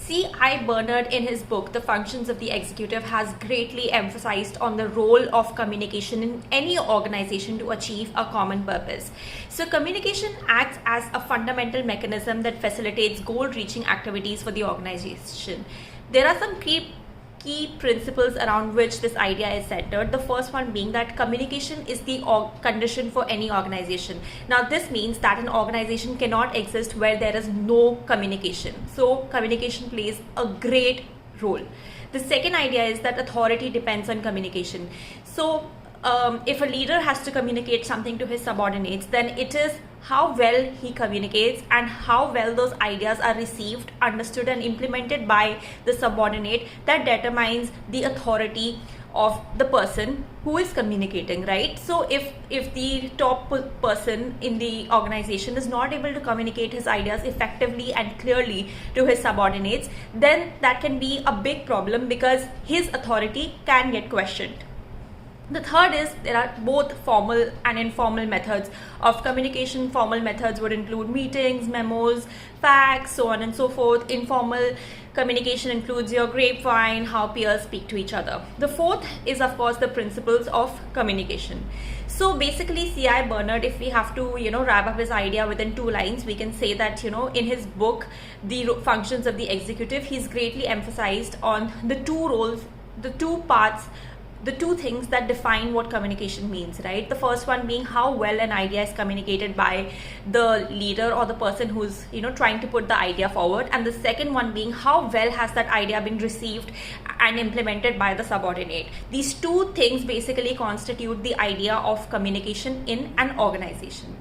C.I. Bernard, in his book, The Functions of the Executive, has greatly emphasized on the role of communication in any organization to achieve a common purpose. So communication acts as a fundamental mechanism that facilitates goal-reaching activities for the organization. There are some key principles around which this idea is centered. The first one being that communication is the condition for any organization. Now this means that an organization cannot exist where there is no communication. So communication plays a great role. The second idea is that authority depends on communication. So if a leader has to communicate something to his subordinates, then it is how well he communicates and how well those ideas are received, understood and implemented by the subordinate that determines the authority of the person who is communicating, right? So if the top person in the organization is not able to communicate his ideas effectively and clearly to his subordinates, then that can be a big problem because his authority can get questioned. The third is there are both formal and informal methods of communication. Formal methods would include meetings, memos, fax, so on and so forth. Informal communication includes your grapevine, how peers speak to each other. The fourth is, of course, the principles of communication. So basically, C.I. Bernard, if we have to, wrap up his idea within 2 lines, we can say that, in his book, The Functions of the Executive, he's greatly emphasized on the 2 roles, the 2 parts, the 2 things that define what communication means, right? The first one being how well an idea is communicated by the leader or the person who's, trying to put the idea forward. And the second one being how well has that idea been received and implemented by the subordinate. These 2 things basically constitute the idea of communication in an organization.